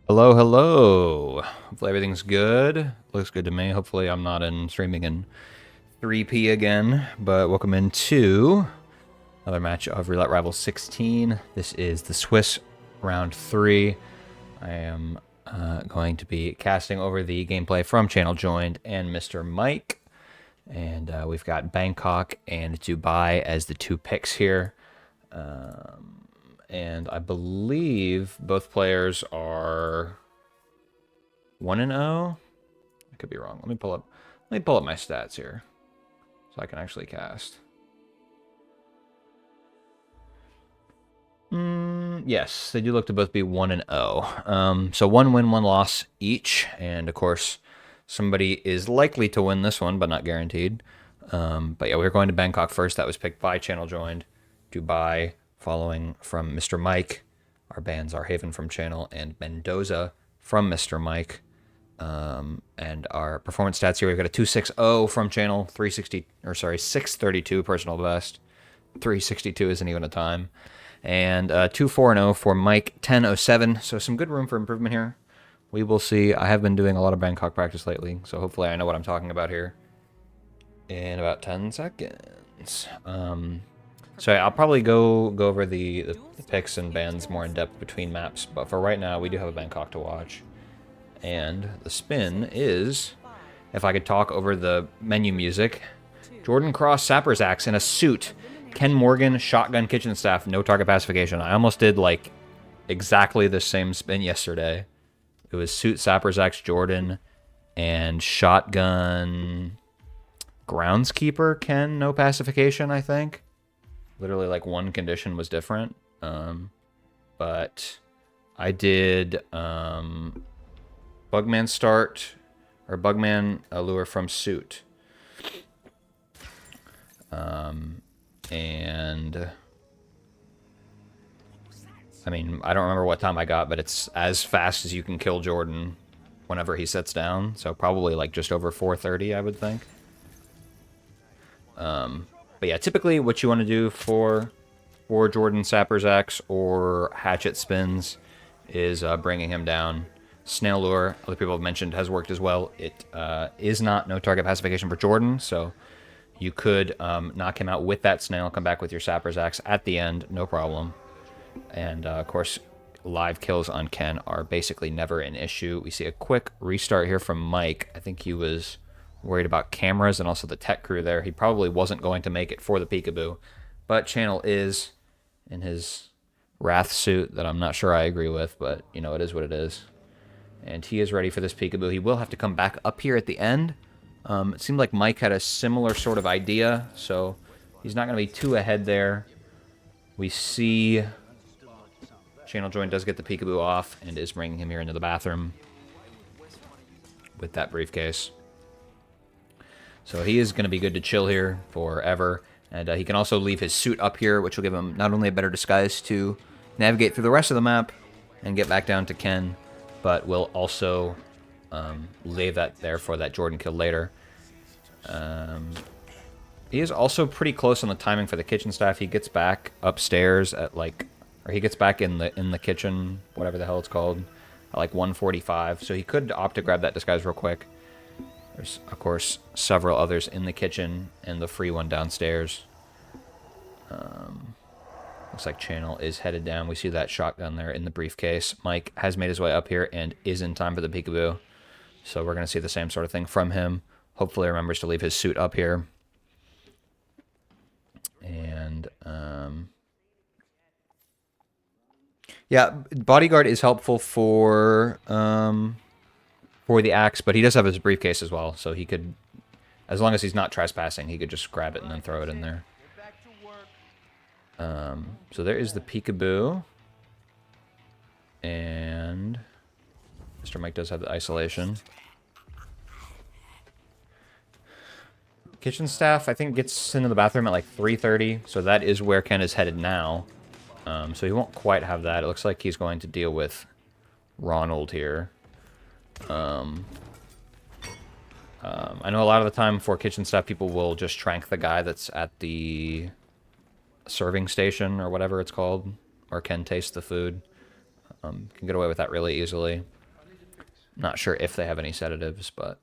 Hello, hello. Hopefully everything's good. Looks good to me. Hopefully I'm not in streaming in 3P again, but welcome into another match of Roulette Rivals 16. This is the Swiss round 3. I am going to be casting over the gameplay from ChannelJoined and MrMike. And we've got Bangkok and Dubai as the two picks here. And I believe both players are 1-0. I could be wrong. Let me pull up my stats here so I can actually cast. Yes, they do look to both be 1-0. So 1 win, 1 loss each, and of course somebody is likely to win this one, but not guaranteed. But yeah, we're going to Bangkok first. That was picked by ChannelJoined. Dubai following from MrMike. Our bands are Haven from Channel and Mendoza from MrMike. And our performance stats here, we've got a 260 from channel, 360, or sorry, 632 personal best. 362 isn't even a time. And 240 for Mike, 1007. So some good room for improvement here. We will see. I have been doing a lot of Bangkok practice lately, so hopefully I know what I'm talking about here in about 10 seconds. So yeah, I'll probably go over the picks and bans more in depth between maps, but for right now, we do have a Bangkok to watch. And the spin is, if I could talk over the menu music, Jordan Cross Sapper's Axe in a suit, Ken Morgan Shotgun Kitchen Staff, no target pacification. I almost did like exactly the same spin yesterday. It was suit Sapper's Axe Jordan and shotgun groundskeeper Ken, no pacification, I think. Literally like one condition was different. But I did Bugman start, or Bugman lure from suit. And I mean, I don't remember what time I got, but it's as fast as you can kill Jordan whenever he sits down. So probably like just over 430, I would think. But yeah, typically what you want to do for Jordan Sapper's Axe or hatchet spins is bringing him down. Snail lure, other people have mentioned, has worked as well. It is not no target pacification for Jordan, so you could knock him out with that snail, come back with your Sapper's Axe at the end, no problem. And of course, live kills on Ken are basically never an issue. We see a quick restart here from Mike. I think he was worried about cameras and also the tech crew there. He probably wasn't going to make it for the peekaboo, but Channel is in his Wrath suit that I'm not sure I agree with, but you know, it is what it is. And he is ready for this peekaboo. He will have to come back up here at the end. It seemed like Mike had a similar sort of idea, so he's not going to be too ahead there. We see ChannelJoined does get the peekaboo off and is bringing him here into the bathroom with that briefcase. So he is going to be good to chill here forever. And he can also leave his suit up here, which will give him not only a better disguise to navigate through the rest of the map and get back down to Ken, but will also leave that there for that Jordan kill later. He is also pretty close on the timing for the kitchen staff. He gets back upstairs at like, or he gets back in the kitchen, whatever the hell it's called, at like 1:45. So he could opt to grab that disguise real quick. There's, of course, several others in the kitchen and the free one downstairs. Looks like Channel is headed down. We see that shotgun there in the briefcase. Mike has made his way up here and is in time for the peekaboo. So we're going to see the same sort of thing from him. Hopefully remembers to leave his suit up here. And, yeah, bodyguard is helpful for the axe, but he does have his briefcase as well, so he could, as long as he's not trespassing, he could just grab it and then throw it in there. So there is the peekaboo, and MrMike does have the isolation. Kitchen staff, I think, gets into the bathroom at like 3:30, so that is where Ken is headed now. So he won't quite have that. It looks like he's going to deal with Ronald here. I know a lot of the time for kitchen staff, people will just trank the guy that's at the serving station or whatever it's called, or can taste the food. Can get away with that really easily. Not sure if they have any sedatives, but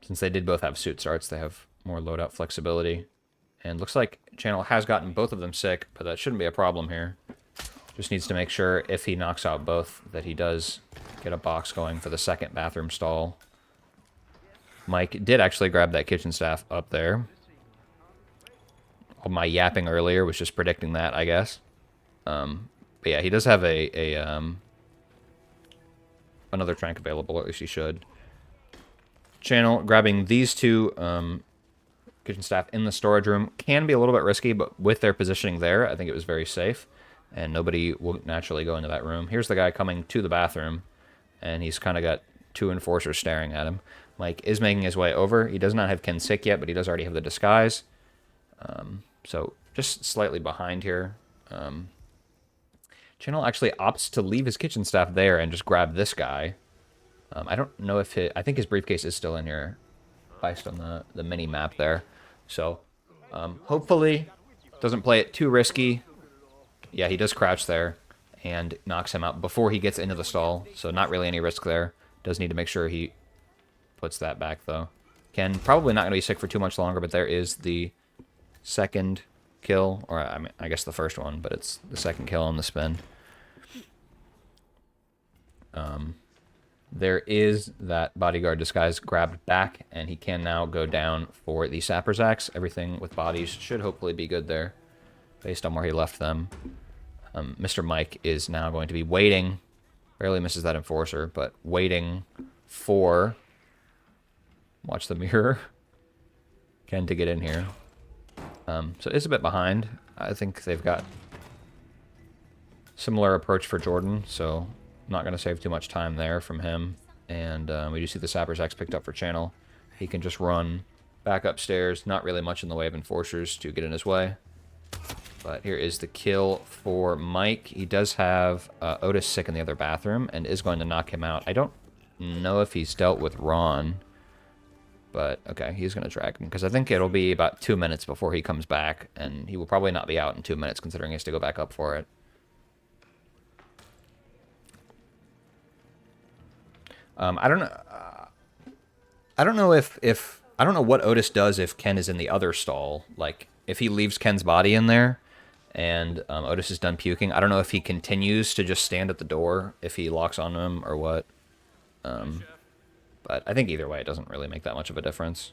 since they did both have suit starts, they have more loadout flexibility. And looks like Channel has gotten both of them sick, but that shouldn't be a problem here. Just needs to make sure if he knocks out both that he does get a box going for the second bathroom stall. Mike did actually grab that kitchen staff up there. All my yapping earlier was just predicting that, I guess. But yeah, he does have another trank available, or at least he should. Channel grabbing these two kitchen staff in the storage room can be a little bit risky, but with their positioning there, I think it was very safe. And nobody will naturally go into that room. Here's the guy coming to the bathroom, and he's kind of got two enforcers staring at him. Mike is making his way over. He does not have Ken sick yet, but he does already have the disguise. So just slightly behind here. Channel actually opts to leave his kitchen staff there and just grab this guy. I don't know if I think his briefcase is still in here, based on the mini map there. So, hopefully, doesn't play it too risky. Yeah, he does crouch there and knocks him out before he gets into the stall. So not really any risk there. Does need to make sure he puts that back, though. Ken, probably not going to be sick for too much longer, but there is the second kill. Or, I mean, I guess the first one, but it's the second kill on the spin. There is that bodyguard disguise grabbed back, and he can now go down for the sapper's axe. Everything with bodies should hopefully be good there, based on where he left them. MrMike is now going to be waiting. Barely misses that enforcer, but waiting for... Watch the mirror. Ken to get in here. So it's a bit behind. I think they've got similar approach for Jordan, so not going to save too much time there from him. And we do see the sapper's axe picked up for Channel. He can just run back upstairs. Not really much in the way of enforcers to get in his way. But here is the kill for Mike. He does have Otis sick in the other bathroom and is going to knock him out. I don't know if he's dealt with Ron. But, okay, he's going to drag him. Because I think it'll be about 2 minutes before he comes back. And he will probably not be out in 2 minutes, considering he has to go back up for it. I don't know. I don't know if I don't know what Otis does if Ken is in the other stall. Like, if he leaves Ken's body in there and Otis is done puking, I don't know if he continues to just stand at the door if he locks on him or what. But I think either way, it doesn't really make that much of a difference.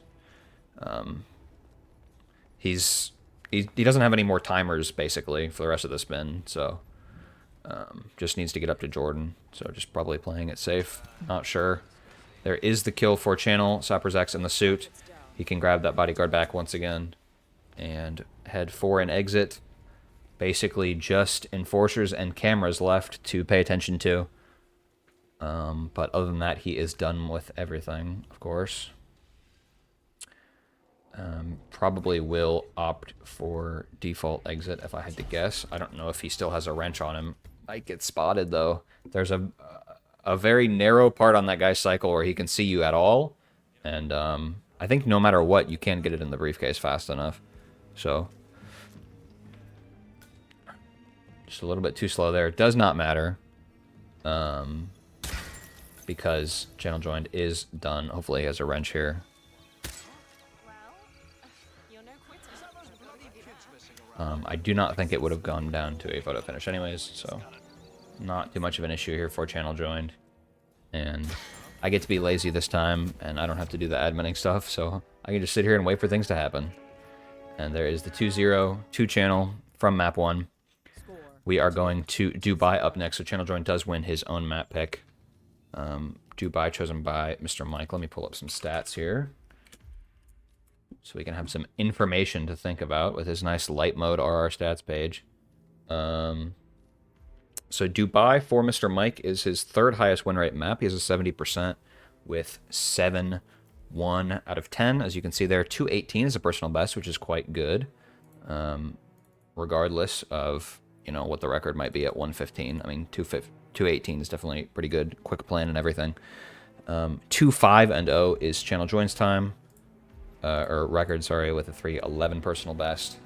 He doesn't have any more timers, basically, for the rest of the spin, so just needs to get up to Jordan. So just probably playing it safe. Not sure. There is the kill for Channel. Sapper's axe in the suit. He can grab that bodyguard back once again and head for an exit. Basically just enforcers and cameras left to pay attention to. But other than that, he is done with everything, of course. Probably will opt for default exit if I had to guess. I don't know if he still has a wrench on him. Might get spotted, though. There's a very narrow part on that guy's cycle where he can see you at all. And I think no matter what, you can get it in the briefcase fast enough. So, just a little bit too slow there. It does not matter. Because ChannelJoined is done. Hopefully he has a wrench here. I do not think it would have gone down to a photo finish anyways, so not too much of an issue here for ChannelJoined. And I get to be lazy this time, and I don't have to do the adminning stuff, so I can just sit here and wait for things to happen. And there is the 2-0, 2-channel from map 1. We are going to Dubai up next, so ChannelJoined does win his own map pick. Dubai chosen by MrMike. Let me pull up some stats here, so we can have some information to think about with his nice light mode RR stats page. So Dubai for MrMike is his third highest win rate map. He has a 70% with 7-1 out of 10. As you can see there, 218 is a personal best, which is quite good. Regardless of, you know, what the record might be at 115. I mean, 218 is definitely pretty good. Quick plan and everything. 2-5-0 is ChannelJoined's time. Or record, sorry, with a 311 personal best.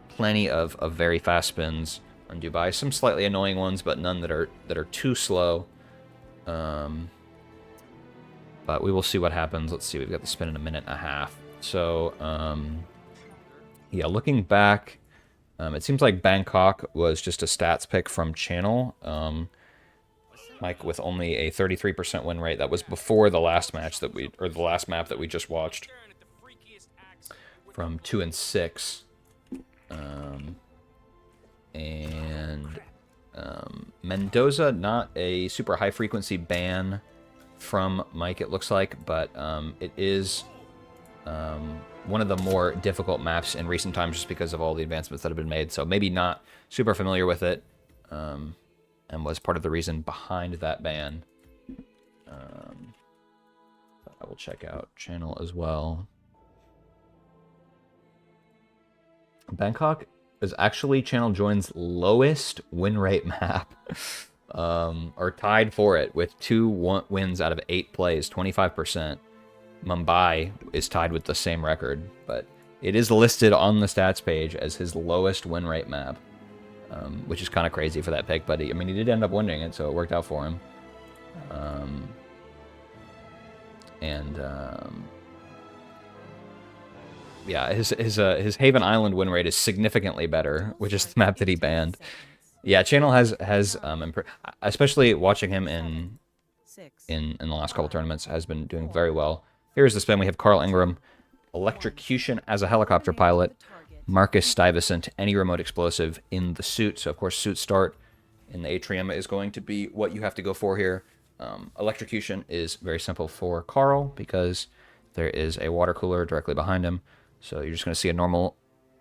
Plenty of very fast spins on Dubai. Some slightly annoying ones, but none that are too slow. But we will see what happens. Let's see, we've got the spin in a minute and a half. So, yeah, looking back, it seems like Bangkok was just a stats pick from Channel. Mike with only a 33% win rate. That was before the last match that the last map that we just watched. From 2 and 6. Mendoza, not a super high frequency ban from Mike, it looks like, but it is one of the more difficult maps in recent times just because of all the advancements that have been made. So maybe not super familiar with it, and was part of the reason behind that ban. I will check out Channel as well. Bangkok is actually ChannelJoined's lowest win rate map. Or tied for it with 2 wins out of 8 plays, 25%. Mumbai is tied with the same record, but it is listed on the stats page as his lowest win rate map, which is kind of crazy for that pick, but I mean, he did end up winning it, so it worked out for him. Yeah, his Haven Island win rate is significantly better, which is the map that he banned. Yeah, Channel has especially watching him in the last couple tournaments, has been doing very well. Here's the spin. We have Carl Ingram, Electrocution as a helicopter pilot, Marcus Stuyvesant, any remote explosive in the suit. So of course, suit start in the atrium is going to be what you have to go for here. Electrocution is very simple for Carl because there is a water cooler directly behind him. So you're just going to see a normal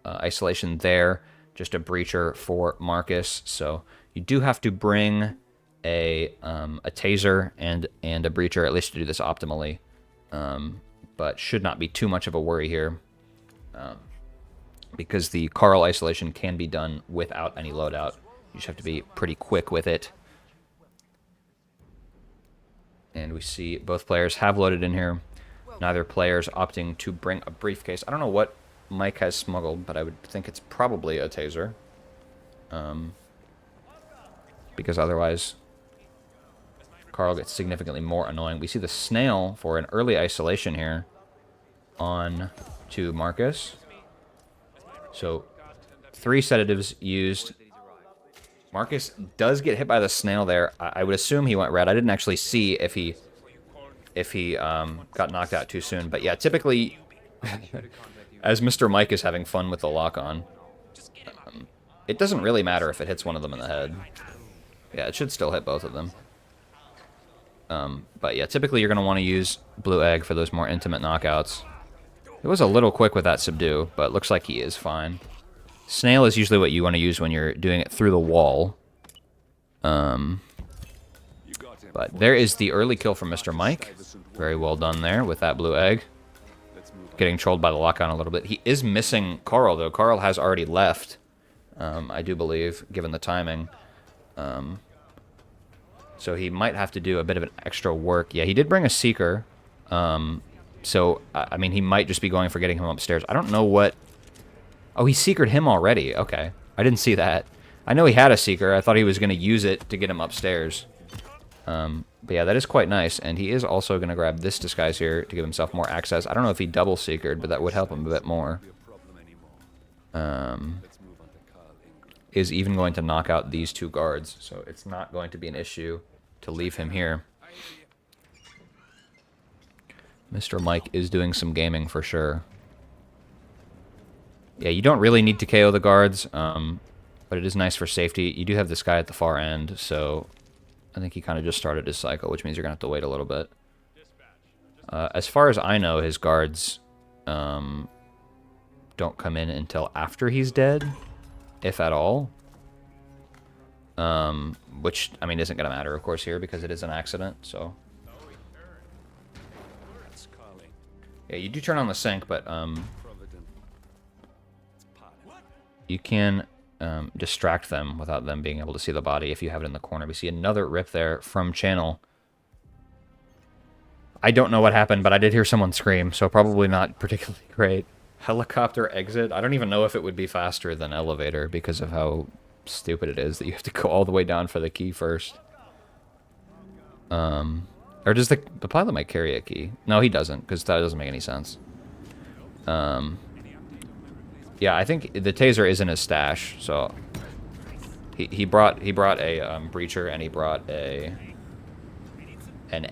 isolation there, just a breacher for Marcus. So you do have to bring a taser and a breacher, at least to do this optimally. But should not be too much of a worry here. Because the Carl isolation can be done without any loadout. You just have to be pretty quick with it. And we see both players have loaded in here. Neither player's opting to bring a briefcase. I don't know what Mike has smuggled, but I would think it's probably a taser. Because otherwise, Carl gets significantly more annoying. We see the snail for an early isolation here on to Marcus. So 3 sedatives used. Marcus does get hit by the snail there. I would assume he went red. I didn't actually see if he got knocked out too soon. But yeah, typically, as MrMike is having fun with the lock-on, it doesn't really matter if it hits one of them in the head. Yeah, it should still hit both of them. But yeah, typically you're going to want to use Blue Egg for those more intimate knockouts. It was a little quick with that subdue, but looks like he is fine. Snail is usually what you want to use when you're doing it through the wall. But there is the early kill from MrMike. Very well done there with that Blue Egg. Getting trolled by the lock-on a little bit. He is missing Carl, though. Carl has already left, I do believe, given the timing. So he might have to do a bit of an extra work. Yeah, he did bring a Seeker. So, I mean, he might just be going for getting him upstairs. I don't know what... Oh, he Seekered him already. Okay. I didn't see that. I know he had a Seeker. I thought he was going to use it to get him upstairs. But yeah, that is quite nice. And he is also going to grab this disguise here to give himself more access. I don't know if he double Seekered, but that would help him a bit more. Is even going to knock out these 2 guards. So it's not going to be an issue to leave him here. MrMike is doing some gaming for sure. Yeah, you don't really need to KO the guards, but it is nice for safety. You do have this guy at the far end, so I think he kind of just started his cycle, which means you're going to have to wait a little bit. As far as I know, his guards don't come in until after he's dead, if at all. Which, I mean, isn't going to matter, of course, here, because it is an accident, so... Yeah, you do turn on the sync, but you can distract them without them being able to see the body if you have it in the corner. We see another rip there from Channel. I don't know what happened, but I did hear someone scream, so probably not particularly great. Helicopter exit. I don't even know if it would be faster than elevator because of how stupid it is that you have to go all the way down for the key first. Or does the pilot might carry a key? No, he doesn't, because that doesn't make any sense. Yeah, I think the taser is in his stash, so he brought a breacher and he brought an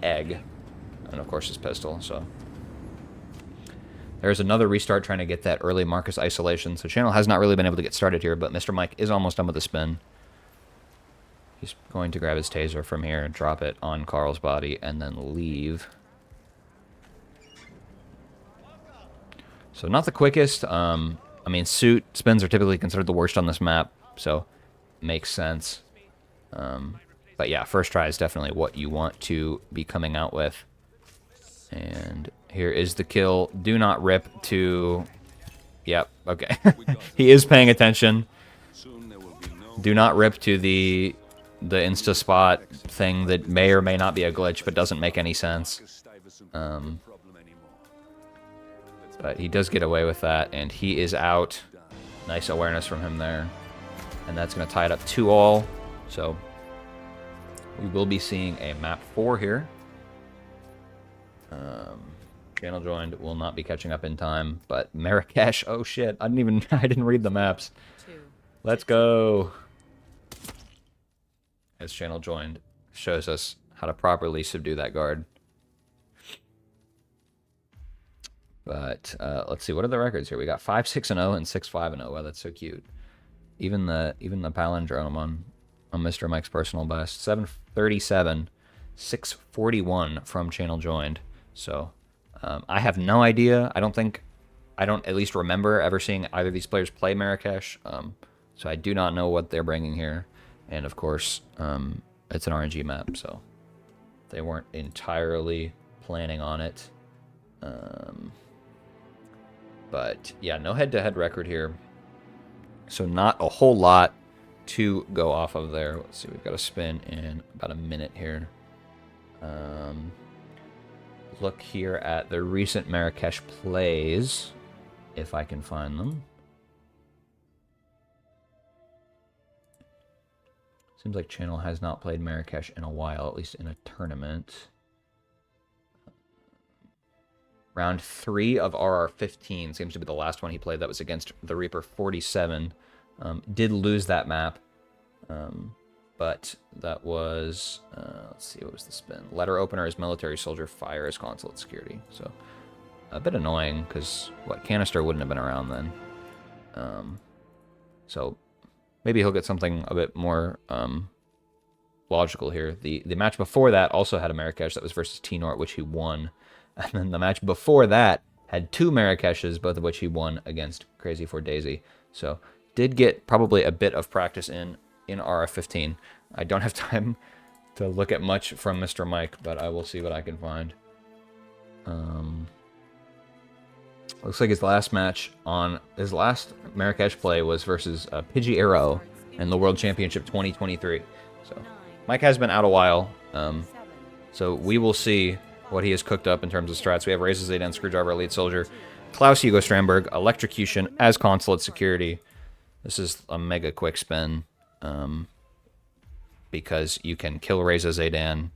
egg, and of course his pistol. So there's another restart trying to get that early Marcus isolation. So Channel has not really been able to get started here, but MrMike is almost done with the spin. He's going to grab his taser from here and drop it on Carl's body and then leave. So not the quickest. I mean, suit spins are typically considered the worst on this map, so makes sense. But yeah, first try is definitely what you want to be coming out with. And here is the kill. Do not rip to... Yep, okay. He is paying attention. Do not rip to the insta spot thing that may or may not be a glitch, but doesn't make any sense. But he does get away with that, and he is out. Nice awareness from him there. And that's going to tie it up 2-all. So we will be seeing a map 4 here. Channel joined will not be catching up in time, but Marrakesh, oh shit, I didn't read the maps. Let's go. As channel joined shows us how to properly subdue that guard. But let's see, what are the records here? We got 5-6-0 and 6-5-0. Wow, that's so cute. Even the palindrome on MrMike's personal best. 737, 641 from channel joined. So I have no idea. I don't at least remember ever seeing either of these players play Marrakesh. So I do not know what they're bringing here. And of course, it's an RNG map, so they weren't entirely planning on it. But yeah, no head-to-head record here. So not a whole lot to go off of there. Let's see, we've got a spin in about a minute here. Look here at the recent Marrakesh plays, if I can find them. Seems like Channel has not played Marrakesh in a while, at least in a tournament. Round 3 of RR16 seems to be the last one he played. That was against the Reaper 47. Did lose that map, but that was, let's see, what was the spin? Letter opener is military soldier, fire is consulate security. So a bit annoying because, canister wouldn't have been around then. So maybe he'll get something a bit more logical here. The match before that also had a Marrakesh that was versus T-Nort, which he won. And then the match before that had 2 Marrakeshes, both of which he won against Crazy for Daisy. So did get probably a bit of practice in RF15. I don't have time to look at much from MrMike, but I will see what I can find. Looks like his last Marrakesh play was versus Pidgey Arrow in the World Championship 2023. So Mike has been out a while. So we will see what he has cooked up in terms of strats. We have Razor Zayden, Screwdriver, Elite Soldier, Klaus Hugo Strandberg, Electrocution as Consulate Security. This is a mega quick spin because you can kill Razor Zayden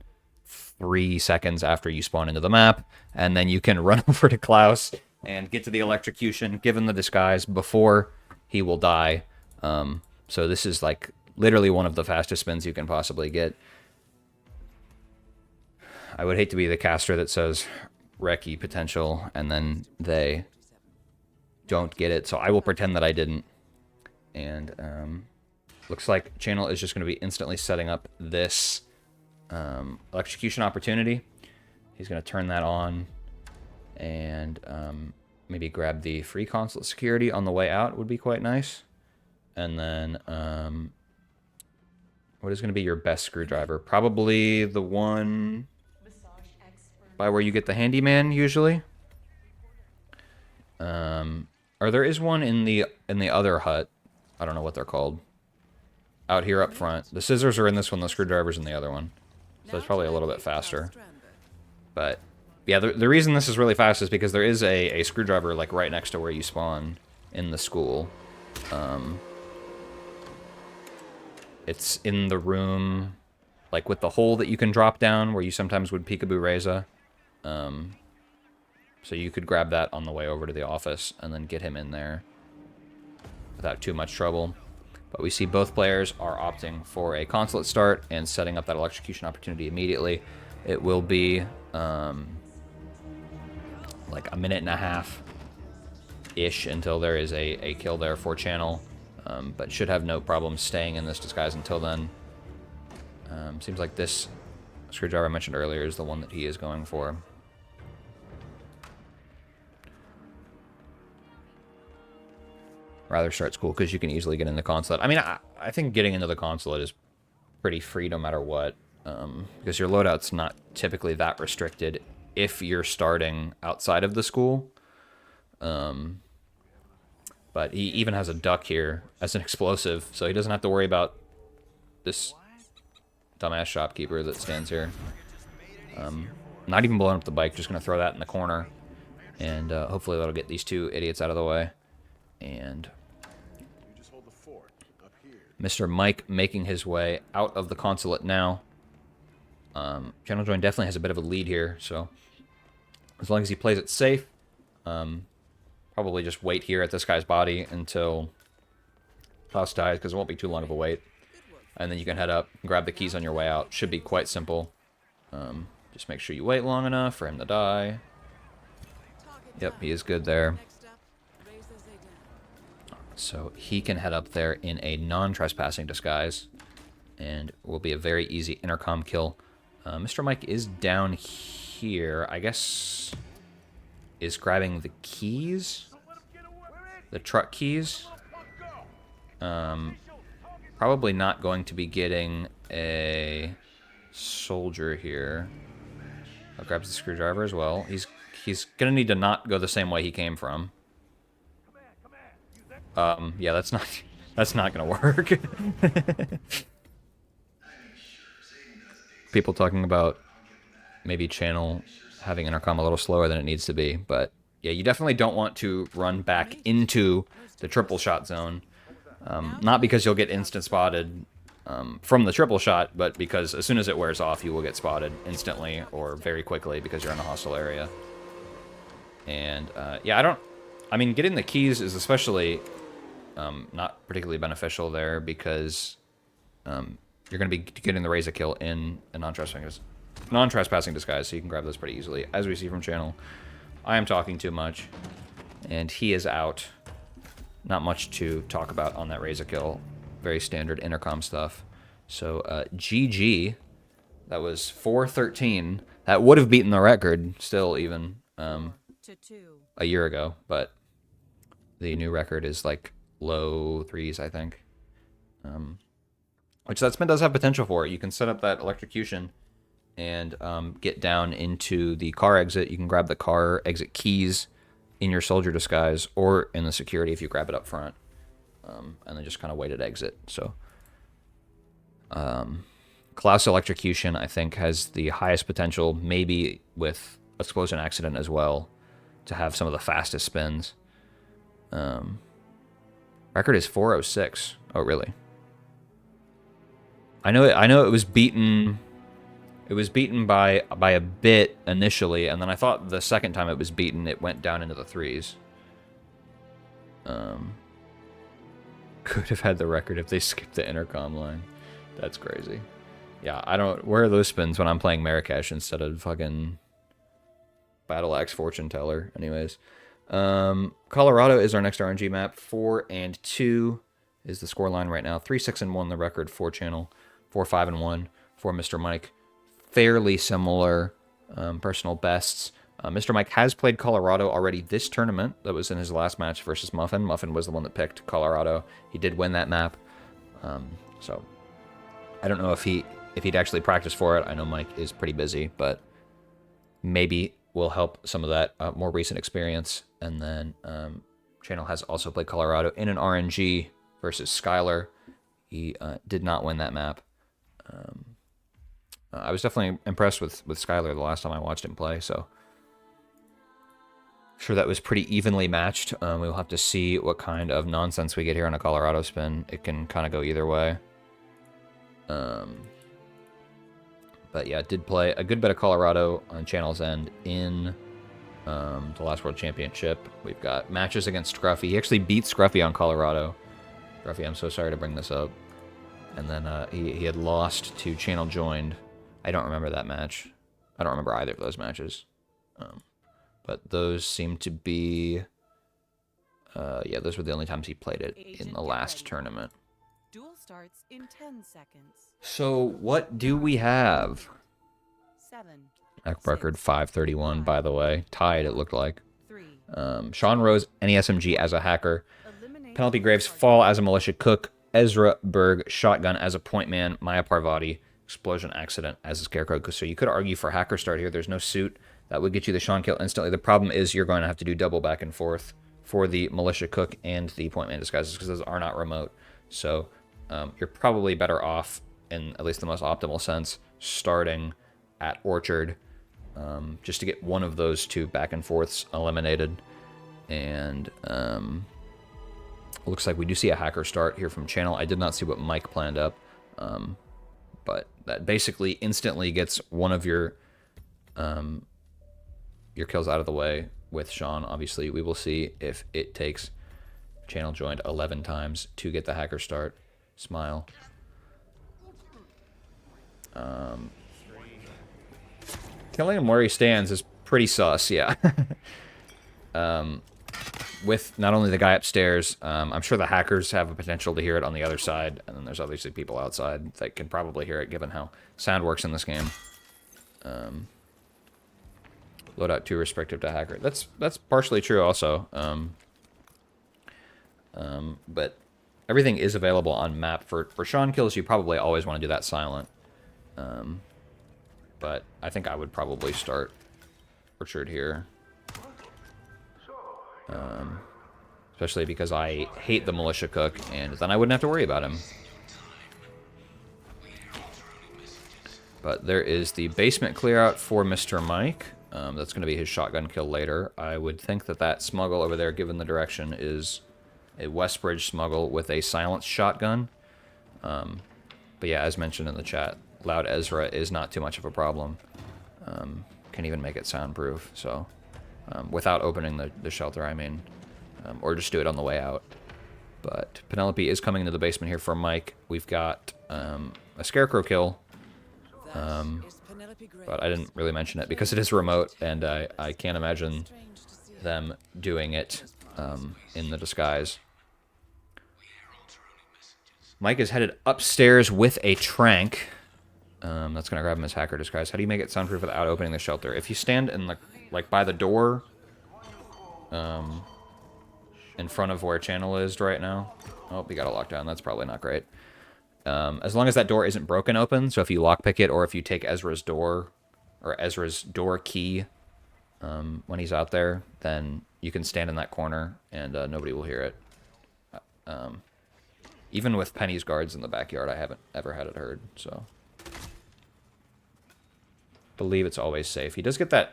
3 seconds after you spawn into the map, and then you can run over to Klaus and get to the Electrocution, given the disguise, before he will die. So this is like literally one of the fastest spins you can possibly get. I would hate to be the caster that says Reki potential and then they don't get it, so I will pretend that I didn't. And looks like Channel is just going to be instantly setting up this Electrocution opportunity. He's going to turn that on and maybe grab the free consulate security on the way out would be quite nice. And then what is going to be your best screwdriver? Probably the one by where you get the handyman usually. Or there is one in the other hut. I don't know what they're called. Out here up front. The scissors are in this one, the screwdriver's in the other one. So it's probably a little bit faster. But yeah, the reason this is really fast is because there is a screwdriver like right next to where you spawn in the school. It's in the room like with the hole that you can drop down where you sometimes would peekaboo Reza. So you could grab that on the way over to the office and then get him in there without too much trouble. But we see both players are opting for a consulate start and setting up that Electrocution opportunity immediately. It will be like a minute and a half-ish until there is a kill there for Channel, but should have no problem staying in this disguise until then. Seems like this screwdriver I mentioned earlier is the one that he is going for. Rather start school because you can easily get in the consulate. I mean, I think getting into the consulate is pretty free no matter what, because your loadout's not typically that restricted if you're starting outside of the school. But he even has a duck here as an explosive, so he doesn't have to worry about this dumbass shopkeeper that stands here. Not even blowing up the bike, just going to throw that in the corner. And hopefully that'll get these two idiots out of the way. And MrMike making his way out of the consulate now. ChannelJoined definitely has a bit of a lead here, so as long as he plays it safe, probably just wait here at this guy's body until Klaus dies, because it won't be too long of a wait. And then you can head up, grab the keys on your way out. Should be quite simple. Just make sure you wait long enough for him to die. Yep, he is good there. So he can head up there in a non-trespassing disguise, and will be a very easy intercom kill. MrMike is down here, I guess, is grabbing the keys, the truck keys. Probably not going to be getting a soldier here. I'll grab the screwdriver as well. He's gonna need to not go the same way he came from. Yeah, that's not gonna work. People talking about maybe channel having intercom a little slower than it needs to be, but yeah, you definitely don't want to run back into the triple shot zone. Not because you'll get instant spotted from the triple shot, but because as soon as it wears off, you will get spotted instantly or very quickly because you're in a hostile area. And yeah, I mean, getting the keys is especially not particularly beneficial there, because you're going to be getting the razor kill in a non-trespassing disguise, so you can grab those pretty easily. As we see from channel, I am talking too much, and he is out. Not much to talk about on that razor kill. Very standard intercom stuff. So GG. That was 4-13. That would have beaten the record still even a year ago, but the new record is like low 3s, I think. Which that spin does have potential for it. You can set up that electrocution and get down into the car exit. You can grab the car exit keys in your soldier disguise or in the security if you grab it up front. And then just kind of wait at exit. So Klaus electrocution, I think, has the highest potential, maybe with explosion accident as well, to have some of the fastest spins. Record is 406. Oh, really? I know it was beaten. It was beaten by a bit initially, and then I thought the second time it was beaten, it went down into the 3s. Could have had the record if they skipped the intercom line. That's crazy. Yeah, I don't. Where are those spins when I'm playing Marrakesh instead of fucking Battle Axe Fortune Teller? Anyways, Colorado is our next RNG map. 4-2 is the scoreline right now. 3-6-1 the record for channel. 4-5-1 for MrMike. Fairly similar personal bests. MrMike has played Colorado already this tournament. That was in his last match versus Muffin. Muffin was the one that picked Colorado. He did win that map. So I don't know if he'd actually practice for it. I know Mike is pretty busy, but maybe will help some of that more recent experience. And then Channel has also played Colorado in an RNG versus Skylar. He did not win that map. I was definitely impressed with Skylar the last time I watched him play, so sure that was pretty evenly matched. We'll have to see what kind of nonsense we get here on a Colorado spin. It can kind of go either way. But yeah, did play a good bit of Colorado on Channel's end in the last World Championship. We've got matches against Scruffy. He actually beat Scruffy on Colorado. Scruffy, I'm so sorry to bring this up. And then he had lost to ChannelJoined. I don't remember that match. I don't remember either of those matches. But those seem to be... yeah, those were the only times he played it in the last tournament. Duel starts in 10 seconds. So what do we have? 7. Record 531, by the way. Tied, it looked like. 3. Sean Rose, NESMG as a hacker. Penalty Graves, Fall as a militia cook. Ezra Berg, Shotgun as a point man. Maya Parvati, Explosion Accident as a scarecrow. So you could argue for hacker start here. There's no suit. That would get you the Sean kill instantly. The problem is you're going to have to do double back and forth for the Militia Cook and the Point Man disguises, because those are not remote. So you're probably better off, in at least the most optimal sense, starting at Orchard, just to get one of those two back and forths eliminated. And looks like we do see a hacker start here from Channel. I did not see what Mike planned up, but that basically instantly gets one of your kills out of the way with Sean. Obviously, we will see if it takes Channel Joined 11 times to get the hacker start. Smile. Killing him where he stands is pretty sus, yeah. With not only the guy upstairs, I'm sure the hackers have a potential to hear it on the other side, and then there's obviously people outside that can probably hear it, given how sound works in this game. Loadout too restrictive to hacker. That's partially true also. But everything is available on map. For Sean kills, you probably always want to do that silent. But I think I would probably start Orchard here. Especially because I hate the Militia Cook, and then I wouldn't have to worry about him. But there is the basement clear out for MrMike. That's going to be his shotgun kill later. I would think that that smuggle over there, given the direction, is a Westbridge smuggle with a silenced shotgun. But yeah, as mentioned in the chat, Loud Ezra is not too much of a problem. Can even make it soundproof, so without opening the shelter, I mean, or just do it on the way out. But Penelope is coming into the basement here for Mike. We've got a Scarecrow kill, but I didn't really mention it because it is remote, and I can't imagine them doing it in the disguise. Mike is headed upstairs with a trank. That's going to grab him as hacker disguise. How do you make it soundproof without opening the shelter? If you stand in the, like by the door, in front of where Channel is right now. Oh, we got a lockdown. That's probably not great. As long as that door isn't broken open, so if you lockpick it or if you take Ezra's door, or Ezra's door key when he's out there, then you can stand in that corner and nobody will hear it. Even with Penny's guards in the backyard, I haven't ever had it heard, so. Believe it's always safe. He does get that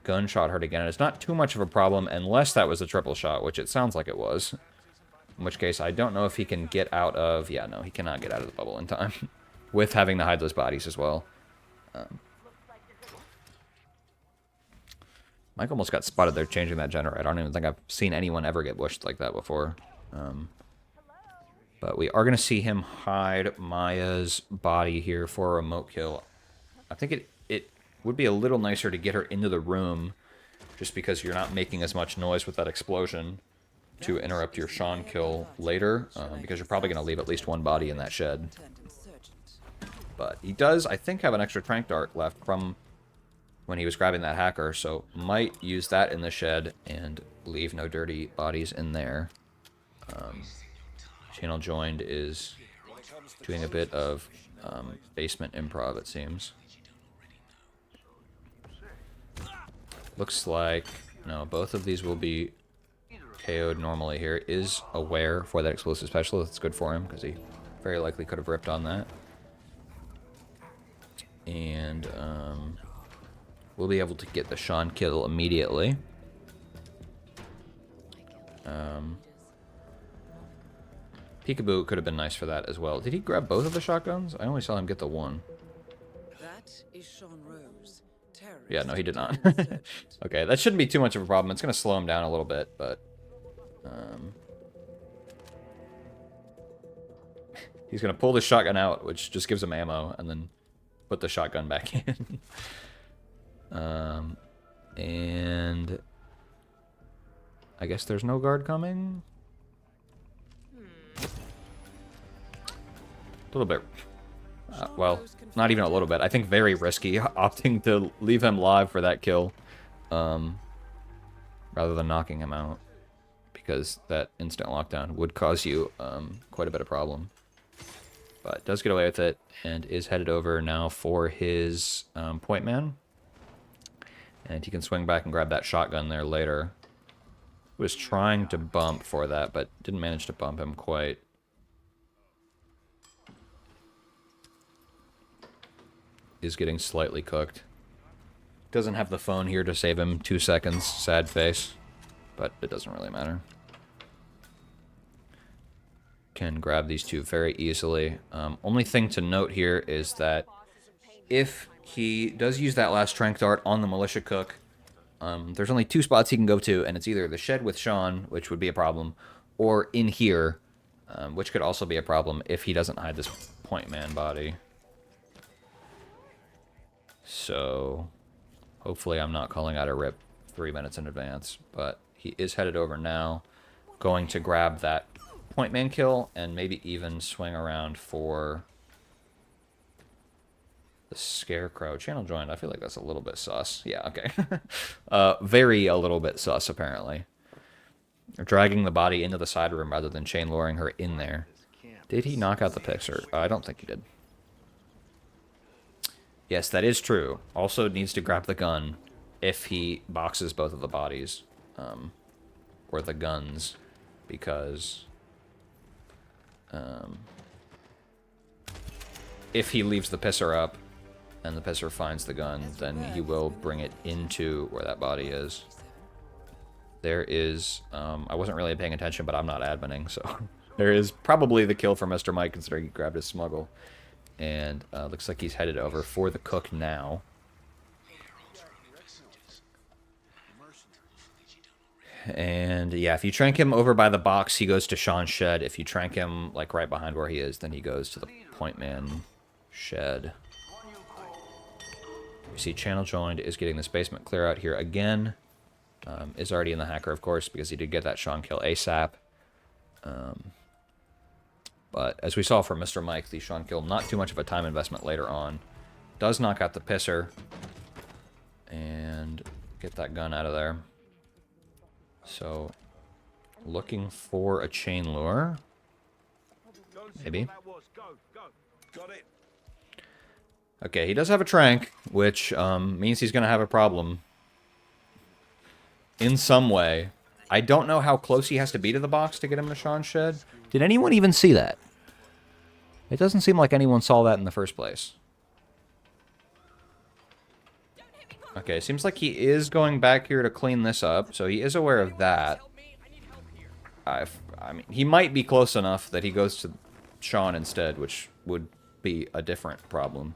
gunshot hurt again, and it's not too much of a problem unless that was a triple shot, which it sounds like it was. In which case, I don't know if he can get out of... Yeah, no, he cannot get out of the bubble in time. With having to hide those bodies as well. Mike almost got spotted there changing that generator. I don't even think I've seen anyone ever get bushed like that before. But we are going to see him hide Maya's body here for a remote kill. I think it would be a little nicer to get her into the room, just because you're not making as much noise with that explosion to interrupt your Sean kill later, because you're probably going to leave at least one body in that shed. But he does, I think, have an extra trank dart left from when he was grabbing that hacker, so might use that in the shed and leave no dirty bodies in there. Channel Joined is doing a bit of basement improv, it seems. Looks like, no, both of these will be KO'd normally here. Is aware for that explosive special. That's good for him, because he very likely could have ripped on that. And we'll be able to get the Sean kill immediately. Peekaboo could have been nice for that as well. Did he grab both of the shotguns? I only saw him get the one. That is Sean Rose. Yeah, no, he did not. Okay, that shouldn't be too much of a problem. It's going to slow him down a little bit, but... he's going to pull the shotgun out, which just gives him ammo, and then put the shotgun back in. And... I guess there's no guard coming? A little bit... well, not even a little bit. I think very risky, opting to leave him live for that kill, rather than knocking him out, because that instant lockdown would cause you quite a bit of problem. But does get away with it, and is headed over now for his point man. And he can swing back and grab that shotgun there later. Was trying to bump for that, but didn't manage to bump him quite. Is getting slightly cooked. Doesn't have the phone here to save him 2 seconds. Sad face. But it doesn't really matter. Can grab these two very easily. Only thing to note here is that if he does use that last strength dart on the militia cook, there's only 2 spots he can go to, and it's either the shed with Sean, which would be a problem, or in here, which could also be a problem if he doesn't hide this point man body. So, hopefully I'm not calling out a rip 3 minutes in advance, but he is headed over now, going to grab that point man kill, and maybe even swing around for the Scarecrow. Channel joined, I feel like that's a little bit sus. Yeah, okay. Very a little bit sus, apparently. They're dragging the body into the side room rather than chain luring her in there. Did he knock out the Pixar? I don't think he did. Yes, that is true. Also needs to grab the gun if he boxes both of the bodies. Or the guns. Because... if he leaves the pisser up and the pisser finds the gun, then he will bring it into where that body is. There is... I wasn't really paying attention, but I'm not adminning, so... there is probably the kill for MrMike, considering he grabbed his smuggle. And looks like he's headed over for the cook now. And yeah, if you trank him over by the box, he goes to Sean's shed. If you trank him like right behind where he is, then he goes to the point man shed. We see Channel Joined is getting this basement clear out here again. Is already in the hacker, of course, because he did get that Sean kill ASAP. But as we saw from MrMike, the Sean kill, not too much of a time investment later on. Does knock out the pisser. And get that gun out of there. So, looking for a chain lure. Maybe. Okay, he does have a trank, which means he's going to have a problem. In some way. I don't know how close he has to be to the box to get him to Sean's shed. Did anyone even see that? It doesn't seem like anyone saw that in the first place. Okay, seems like he is going back here to clean this up, so he is aware of that. I mean, he might be close enough that he goes to Sean instead, which would be a different problem.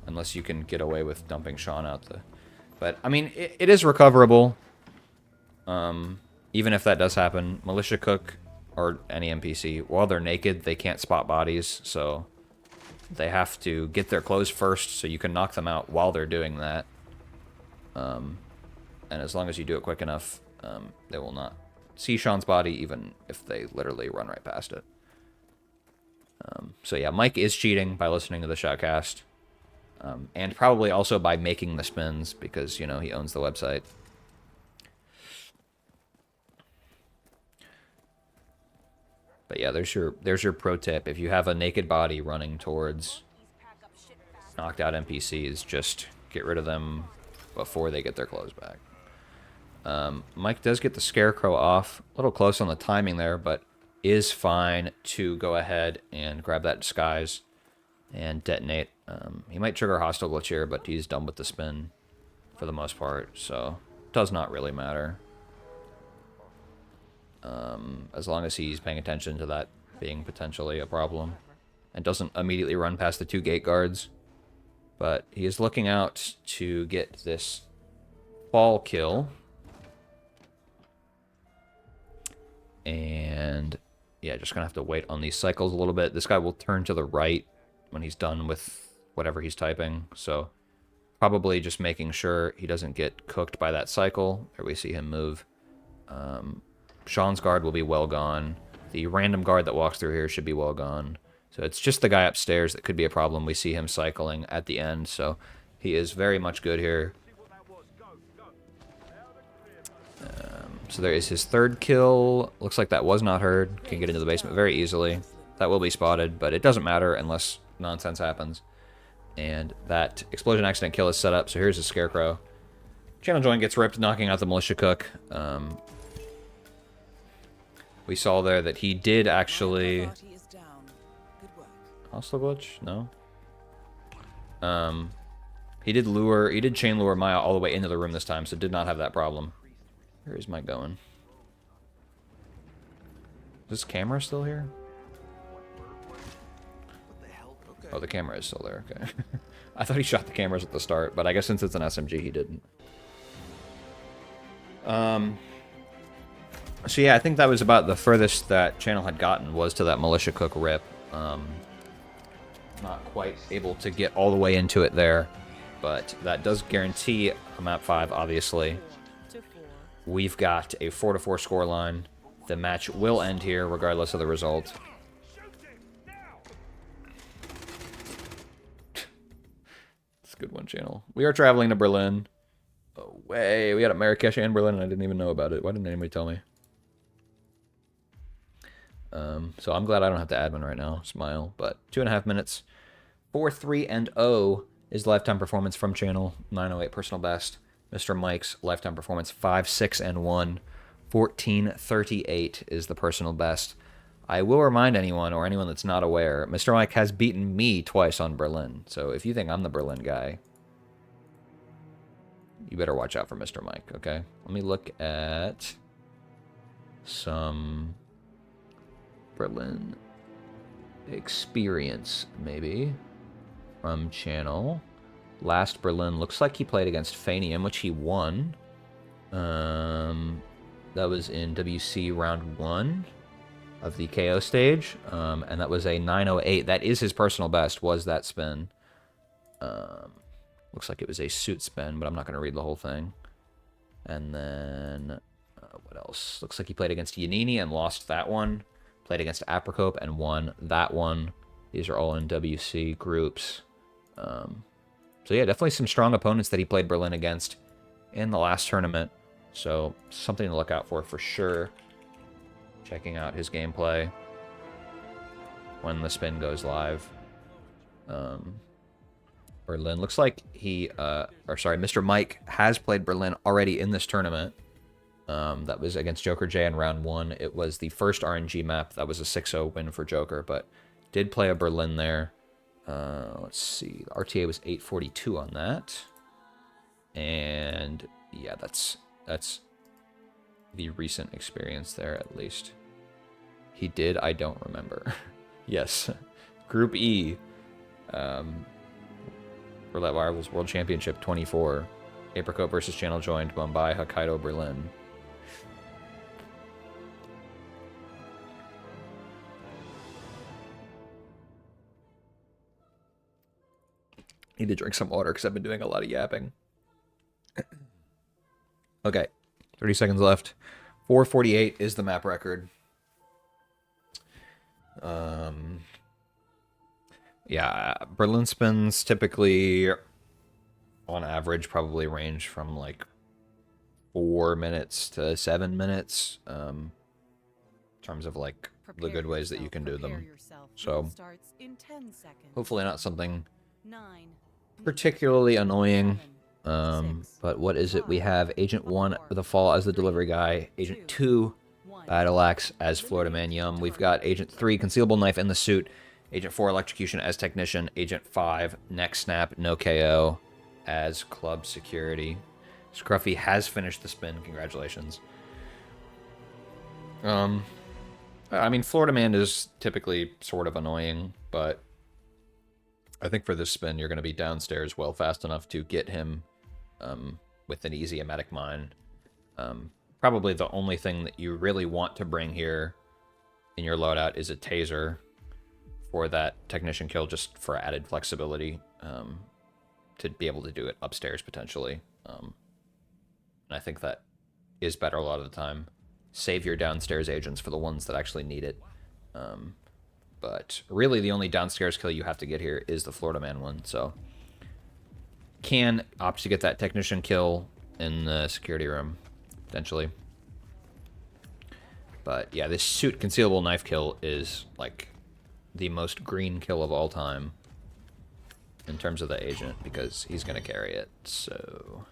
Unless you can get away with dumping Sean out the... But, I mean, it is recoverable. Even if that does happen. Militia Cook, or any NPC, while they're naked, they can't spot bodies, so... they have to get their clothes first, so you can knock them out while they're doing that. And as long as you do it quick enough, they will not see Sean's body, even if they literally run right past it. So yeah, Mike is cheating by listening to the shoutcast. And probably also by making the spins, because, you know, he owns the website. But yeah, there's your pro tip. If you have a naked body running towards knocked out NPCs, just get rid of them before they get their clothes back. Mike does get the Scarecrow off. A little close on the timing there, but is fine to go ahead and grab that disguise and detonate. He might trigger hostile glitch here, but he's done with the spin for the most part, so does not really matter. As long as he's paying attention to that being potentially a problem and doesn't immediately run past the 2 gate guards. But he is looking out to get this fall kill. And yeah, just gonna have to wait on these cycles a little bit. This guy will turn to the right when he's done with whatever he's typing. So probably just making sure he doesn't get cooked by that cycle. There we see him move. Sean's guard will be well gone. The random guard that walks through here should be well gone. So it's just the guy upstairs that could be a problem. We see him cycling at the end, so he is very much good here. So there is his 3rd kill. Looks like that was not heard. Can get into the basement very easily. That will be spotted, but it doesn't matter unless nonsense happens. And that explosion accident kill is set up, so here's the Scarecrow. Channel Join gets ripped, knocking out the Militia Cook. we saw there that he did actually... Party is down. Good work. Hostile glitch? No. He did chain lure Maya all the way into the room this time, so did not have that problem. Where is Mike going? Is this camera still here? Oh, the camera is still there, okay. I thought he shot the cameras at the start, but I guess since it's an SMG, he didn't. So yeah, I think that was about the furthest that channel had gotten, was to that Militia Cook rip. Not quite able to get all the way into it there, but that does guarantee a map 5, obviously. We've got a 4-4 scoreline. The match will end here, regardless of the result. It's a good one, channel. We are traveling to Berlin. Oh, way. We got Marrakesh and Berlin, and I didn't even know about it. Why didn't anybody tell me? So I'm glad I don't have to admin right now. Smile. But 2.5 minutes. 4-3-0 is lifetime performance from channel. 908 personal best. MrMike's lifetime performance 5-6-1. 1438 is the personal best. I will remind anyone, or anyone that's not aware, MrMike has beaten me twice on Berlin. So if you think I'm the Berlin guy, you better watch out for MrMike, okay? Let me look at some Berlin experience, maybe, from channel. Last Berlin looks like he played against Fanium, which he won. That was in WC round 1 of the KO stage, and that was a 908. That is his personal best, was that spin. Looks like it was a suit spin, but I'm not going to read the whole thing. And then, what else? Looks like he played against Yanini and lost that one. Played against Apricope and won that one. These are all in WC groups. So yeah, definitely some strong opponents that he played Berlin against in the last tournament. So something to look out for sure. Checking out his gameplay when the spin goes live. Berlin looks like he, MrMike has played Berlin already in this tournament. That was against Joker J in round 1. It was the first RNG map. That was a 6-0 win for Joker, but did play a Berlin there. Let's see. The RTA was 842 on that. And yeah, that's the recent experience there, at least. He did, I don't remember. Yes. Group E. Roulette Rivals World Championship 24. Apricot versus ChannelJoined, Mumbai, Hokkaido, Berlin. Need to drink some water because I've been doing a lot of yapping. Okay, 30 seconds left. 4:48 is the map record. Yeah, Berlin spins typically, on average, probably range from like 4 minutes to 7 minutes. In terms of like the good ways that you can do them. So hopefully not something particularly annoying. But what is it? We have Agent 1, The Fall, as the delivery guy. Agent 2, Battle Axe, as Florida Man Yum. We've got Agent 3, Concealable Knife in the suit. Agent 4, Electrocution, as Technician. Agent 5, Neck Snap, No KO, as Club Security. Scruffy has finished the spin. Congratulations. I mean, Florida Man is typically sort of annoying, but I think for this spin, you're going to be downstairs well fast enough to get him with an easy emetic mine. Probably the only thing that you really want to bring here in your loadout is a taser for that technician kill, just for added flexibility, to be able to do it upstairs potentially. And I think that is better a lot of the time. Save your downstairs agents for the ones that actually need it. But really the only downstairs kill you have to get here is the Florida Man one, so can opt to get that technician kill in the security room, potentially. But yeah, this suit concealable knife kill is like the most green kill of all time in terms of the agent, because he's going to carry it. So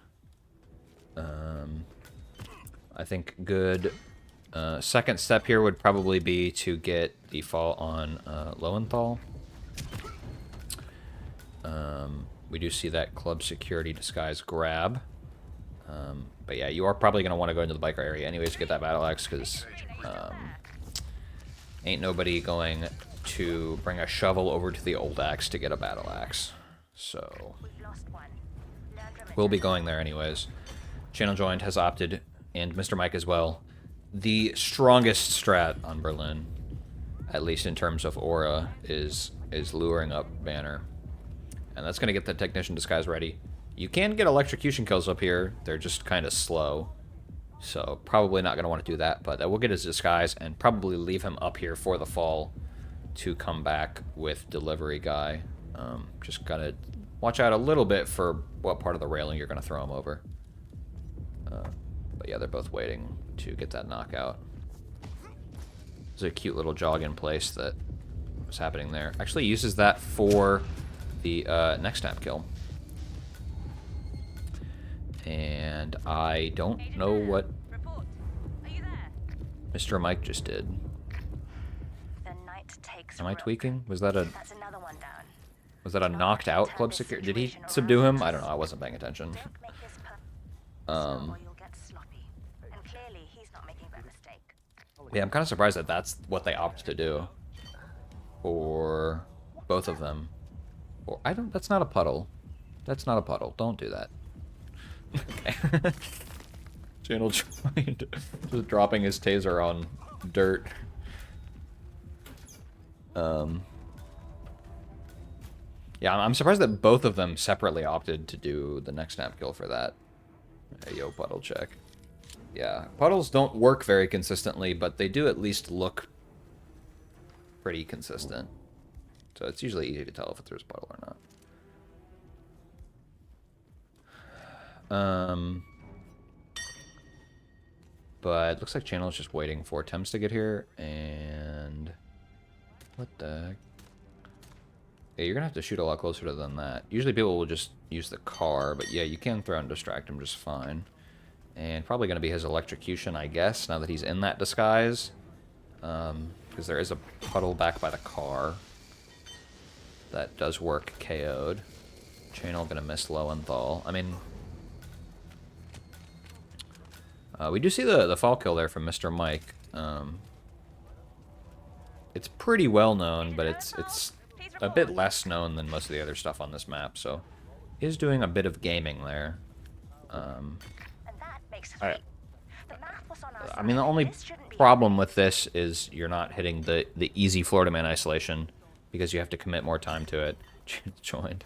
I think good Second step here would probably be to get default on Lowenthal. We do see that club security disguise grab. But yeah, you are probably going to want to go into the biker area anyways to get that battle axe, because ain't nobody going to bring a shovel over to the old axe to get a battle axe. So we'll be going there anyways. ChannelJoined has opted, and MrMike as well, the strongest strat on Berlin, at least in terms of aura, is luring up Banner. And that's going to get the technician disguise ready. You can get electrocution kills up here. They're just kind of slow. So probably not going to want to do that. But we'll get his disguise and probably leave him up here for the fall to come back with delivery guy. Just got to watch out a little bit for what part of the railing you're going to throw him over. But yeah, they're both waiting to get that knockout. There's a cute little jog in place that was happening there. Actually uses that for the next snap kill. And I don't know what MrMike just did. Am I tweaking? Was that a knocked out club security? Did he subdue him? I don't know. I wasn't paying attention. Yeah, I'm kind of surprised that that's what they opted to do. For both of them. Or I don't. That's not a puddle. That's not a puddle. Don't do that. Okay. ChannelJoined just dropping his taser on dirt. Yeah, I'm surprised that both of them separately opted to do the next snap kill for that. Hey, yo, puddle check. Yeah, puddles don't work very consistently, but they do at least look pretty consistent. So it's usually easy to tell if there's a puddle or not. But it looks like Channel is just waiting for Thames to get here, and what the heck? Yeah, you're gonna have to shoot a lot closer than that. Usually people will just use the car, but yeah, you can throw and distract him just fine. And probably gonna be his electrocution, I guess, now that he's in that disguise. Because there is a puddle back by the car. That does work KO'd. Channel gonna miss Lowenthal. I mean, we do see the fall kill there from MrMike. It's pretty well known, but it's a bit less known than most of the other stuff on this map. So, he's doing a bit of gaming there. I mean, the only problem with this is you're not hitting the easy Florida Man isolation because you have to commit more time to it. ChannelJoined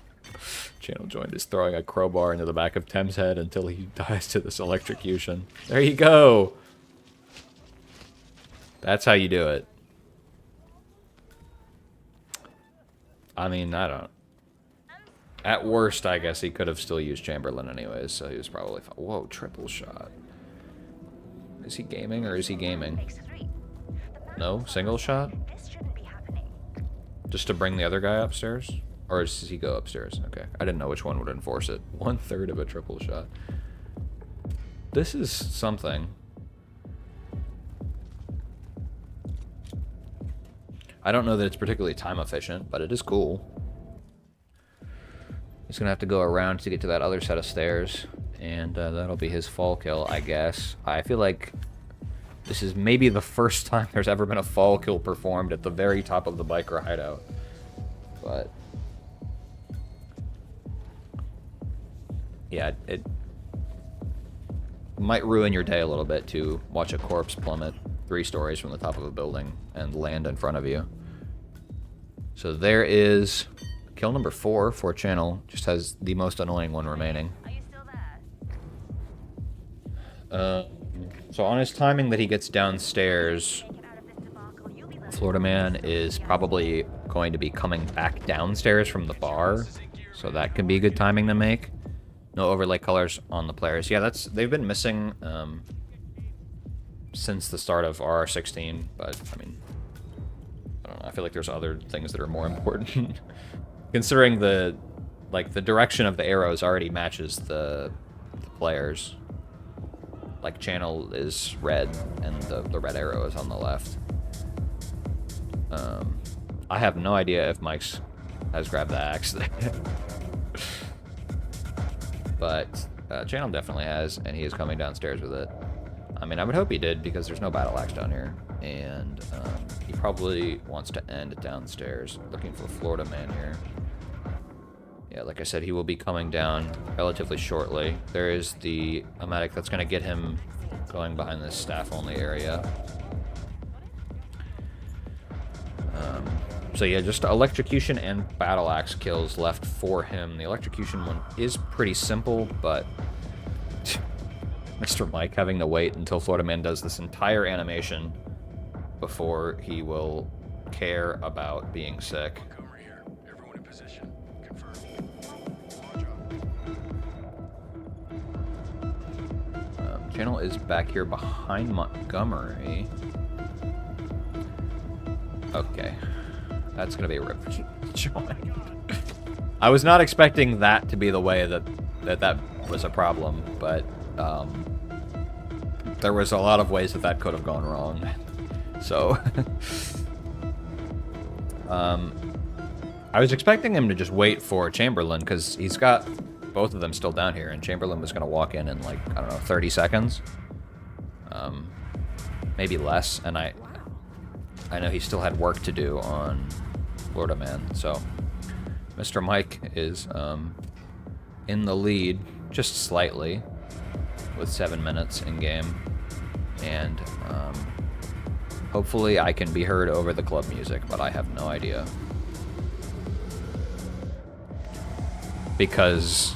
is throwing a crowbar into the back of Thames' head until he dies to this electrocution. There you go. That's how you do it. I mean, I don't. At worst, I guess he could have still used Chamberlain anyways, so he was probably fine. Whoa, triple shot. Is he gaming or is he gaming? No? Single shot? Just to bring the other guy upstairs? Or does he go upstairs? Okay. I didn't know which one would enforce it. 1/3 of a triple shot. This is something. I don't know that it's particularly time efficient, but it is cool. He's gonna have to go around to get to that other set of stairs, and that'll be his fall kill, I guess. I feel like this is maybe the first time there's ever been a fall kill performed at the very top of the biker hideout. But yeah, it might ruin your day a little bit to watch a corpse plummet 3 stories from the top of a building and land in front of you. So there is kill number 4 for Channel. Just has the most annoying one remaining. Are you still there? So on his timing that he gets downstairs, Florida Man is probably going to be coming back downstairs from the bar. So that can be good timing to make. No overlay colors on the players. Yeah, they've been missing since the start of RR16, but I mean, I don't know. I feel like there's other things that are more important. Considering the direction of the arrows already matches the players. like, channel is red, and the red arrow is on the left. I have no idea if Mike's has grabbed the axe there. But channel definitely has, and he is coming downstairs with it. I mean, I would hope he did, because there's no battle axe down here. And he probably wants to end downstairs. Looking for Florida Man here. Yeah, like I said, he will be coming down relatively shortly. There is the medic that's going to get him going behind this staff-only area. So yeah, just electrocution and battle axe kills left for him. The electrocution one is pretty simple, but MrMike having to wait until Florida Man does this entire animation before he will care about being sick. Everyone in position. Confirmed. Channel is back here behind Montgomery. Okay. That's going to be a rip join. I was not expecting that to be the way that was a problem, but there was a lot of ways that could have gone wrong. So, I was expecting him to just wait for Chamberlain, because he's got both of them still down here, and Chamberlain was going to walk in like, I don't know, 30 seconds. Maybe less, and I know he still had work to do on Florida Man, so MrMike is in the lead just slightly with 7 minutes in game, and hopefully I can be heard over the club music, but I have no idea, because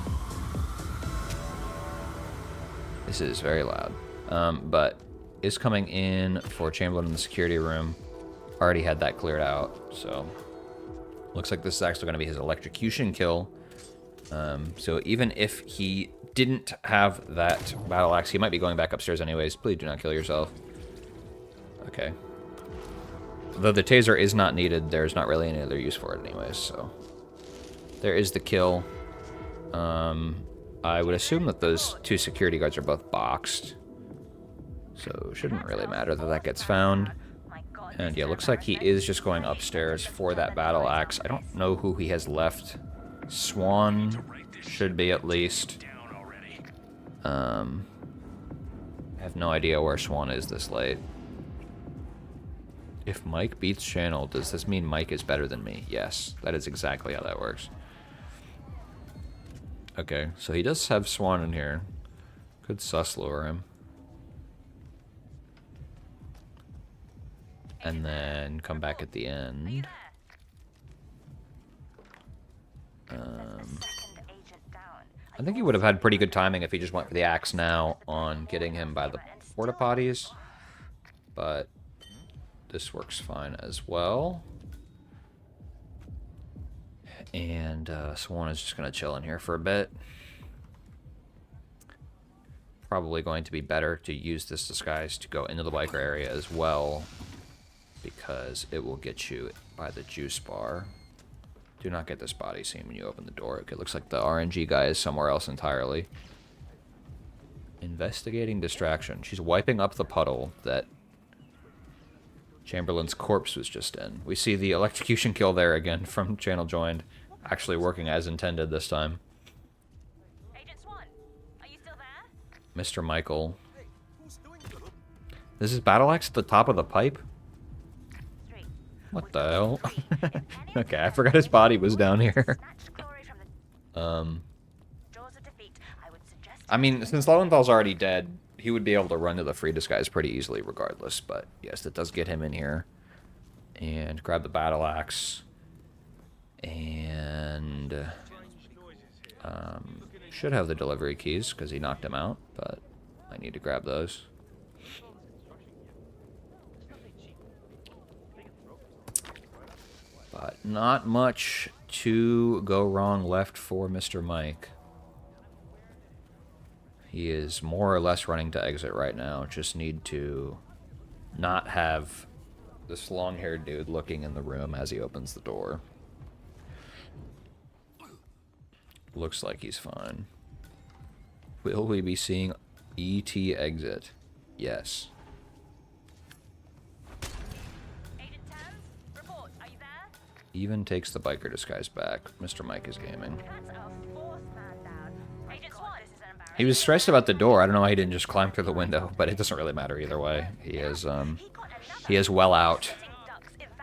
this is very loud. But is coming in for Chamberlain in the security room. Already had that cleared out, so looks like this is actually going to be his electrocution kill. So even if he didn't have that battle axe, he might be going back upstairs anyways. Please do not kill yourself. Okay. Though the taser is not needed, there's not really any other use for it anyways, so there is the kill. I would assume that those two security guards are both boxed, so shouldn't really matter that gets found. And yeah, looks like he is just going upstairs for that battle axe. I don't know who he has left. Swan should be at least. I have no idea where Swan is this late. If Mike beats Channel, does this mean Mike is better than me? Yes, that is exactly how that works. Okay, so he does have Swan in here. Could sus lure him. And then come back at the end. I think he would have had pretty good timing if he just went for the axe now on getting him by the porta potties. But this works fine as well. And Swan is just going to chill in here for a bit. Probably going to be better to use this disguise to go into the biker area as well, because it will get you by the juice bar. Do not get this body scene when you open the door. Okay, looks like the RNG guy is somewhere else entirely. Investigating distraction. She's wiping up the puddle that Chamberlain's corpse was just in. We see the electrocution kill there again from ChannelJoined, actually working as intended this time. Agent Swan, are you still there? Mr. Michael. This is battle axe at the top of the pipe? What the hell? Okay, I forgot his body was down here. I mean, since Lowenthal's already dead, he would be able to run to the free disguise pretty easily regardless, but yes, it does get him in here. And grab the battle axe. And should have the delivery keys because he knocked him out, but I need to grab those. But not much to go wrong left for MrMike. He is more or less running to exit right now. Just need to not have this long-haired dude looking in the room as he opens the door. Looks like he's fine. Will we be seeing ET exit. Yes. Agent 10, report. Are you there? Even takes the biker disguise back. MrMike is gaming. That's a fourth man down. Agent 1, this is an embarrassment. He was stressed about the door. I don't know why he didn't just climb through the window, but it doesn't really matter either way. He is well out.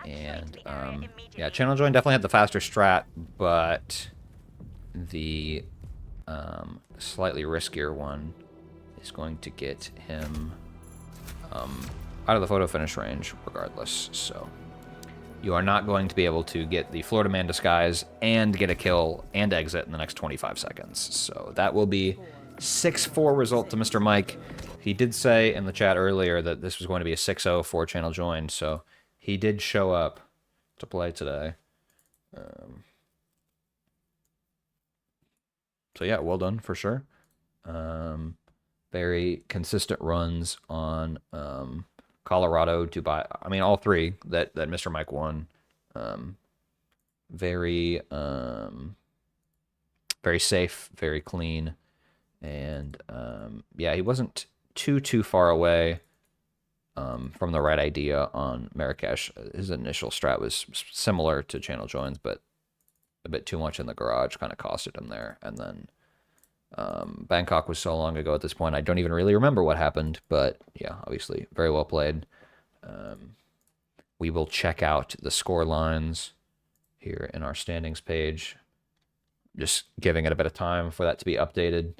And yeah, ChannelJoined definitely had the faster strat, but the slightly riskier one is going to get him out of the photo finish range regardless. So you are not going to be able to get the Florida Man disguise and get a kill and exit in the next 25 seconds. So that will be 6-4 result to MrMike. He did say in the chat earlier that this was going to be a 6-0 for ChannelJoined, so he did show up to play today. So yeah, well done for sure. Very consistent runs on Colorado, Dubai. I mean, all three that MrMike won. Very safe, very clean, and yeah, he wasn't too far away from the right idea on Marrakesh. His initial strat was similar to ChannelJoined's, but a bit too much in the garage kind of costed him there. And then Bangkok was so long ago at this point, I don't even really remember what happened. But yeah, obviously very well played. We will check out the score lines here in our standings page. Just giving it a bit of time for that to be updated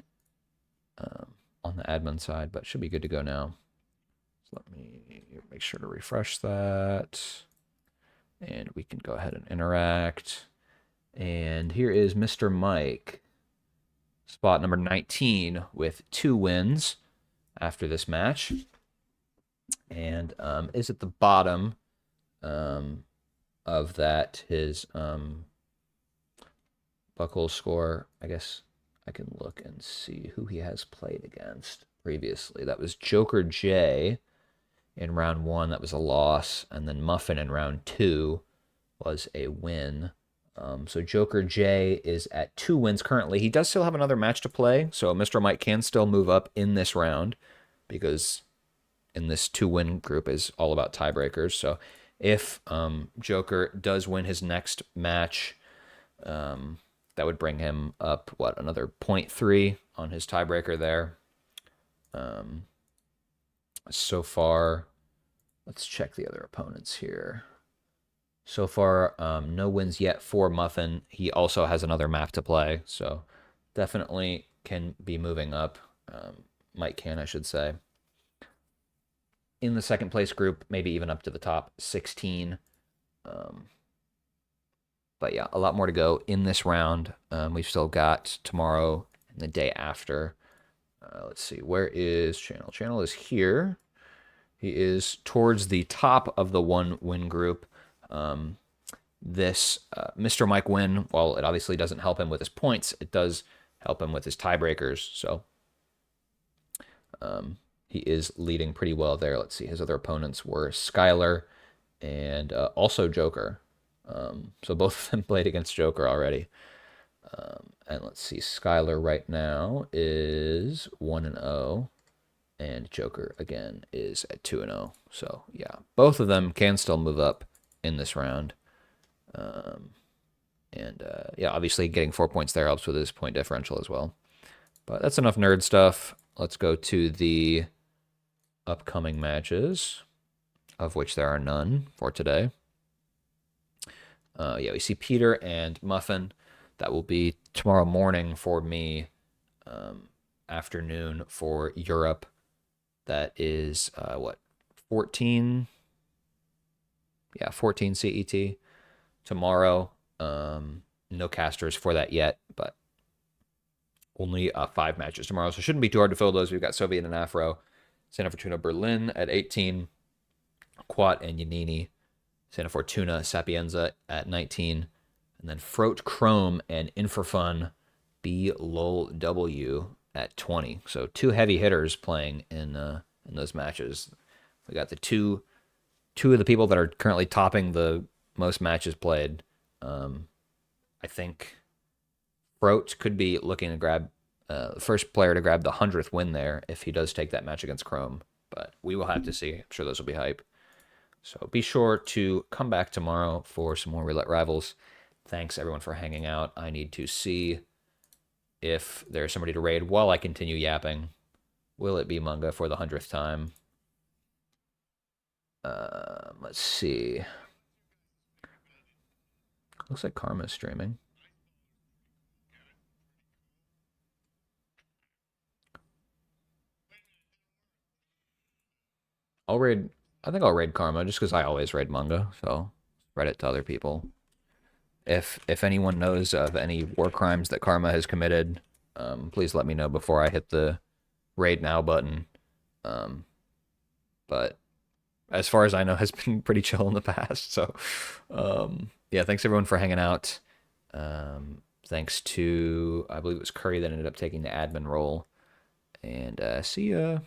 on the admin side, but should be good to go now. So let me make sure to refresh that. And we can go ahead and interact. And here is MrMike, spot number 19 with 2 wins after this match. And is at the bottom of that, his Buckle score. I guess I can look and see who he has played against previously. That was Joker J in round 1. That was a loss. And then Muffin in round 2 was a win. So Joker J is at 2 wins currently. He does still have another match to play, so MrMike can still move up in this round because in this 2-win group is all about tiebreakers. So if Joker does win his next match, that would bring him up, another 0.3 on his tiebreaker there. So far, let's check the other opponents here. So far, no wins yet for Muffin. He also has another map to play, so definitely can be moving up. Mike can, I should say. In the second place group, maybe even up to the top 16. But yeah, a lot more to go in this round. We've still got tomorrow and the day after. Let's see, where is Channel? Channel is here. He is towards the top of the 1-win group. This MrMike win, while it obviously doesn't help him with his points, it does help him with his tiebreakers. So he is leading pretty well there. Let's see, his other opponents were Skylar and also Joker. So both of them played against Joker already. And let's see, Skylar right now is 1-0. And Joker, again, is at 2-0. So, yeah, both of them can still move up in this round. Yeah, obviously getting 4 points there helps with his point differential as well. But that's enough nerd stuff. Let's go to the upcoming matches, of which there are none for today. Yeah, we see Peter and Muffin. That will be tomorrow morning for me, afternoon for Europe. That is, 14? Yeah, 14 CET tomorrow. No casters for that yet, but only 5 matches tomorrow, so it shouldn't be too hard to fill those. We've got Soviet and Afro, Santa Fortuna Berlin at 18, Quat and Yanini, Santa Fortuna Sapienza at 19, and then Frote Chrome and Infrafun B Lol W at 20. So 2 heavy hitters playing in those matches. We got the two of the people that are currently topping the most matches played. I think Frote could be looking to grab the first player to grab the 100th win there if he does take that match against Chrome. But we will have to see. I'm sure those will be hype. So be sure to come back tomorrow for some more Roulette Rivals. Thanks everyone for hanging out. I need to see if there's somebody to raid while I continue yapping. Will it be Munga for the 100th time? Let's see. Looks like Karma's streaming. I think I'll raid Karma just because I always raid Munga, so spread it to other people. If anyone knows of any war crimes that Karma has committed, please let me know before I hit the raid now button. But as far as I know, has been pretty chill in the past. So, yeah, thanks everyone for hanging out. Thanks to, I believe it was Curry that ended up taking the admin role. And see ya.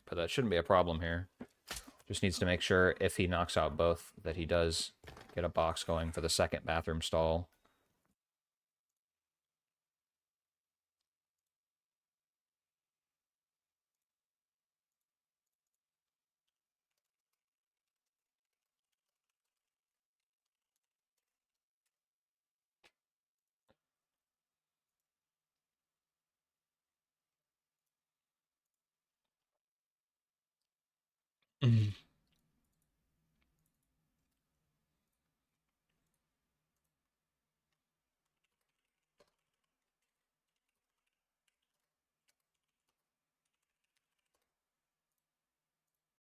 But that shouldn't be a problem here. Just needs to make sure if he knocks out both that he does get a box going for the second bathroom stall.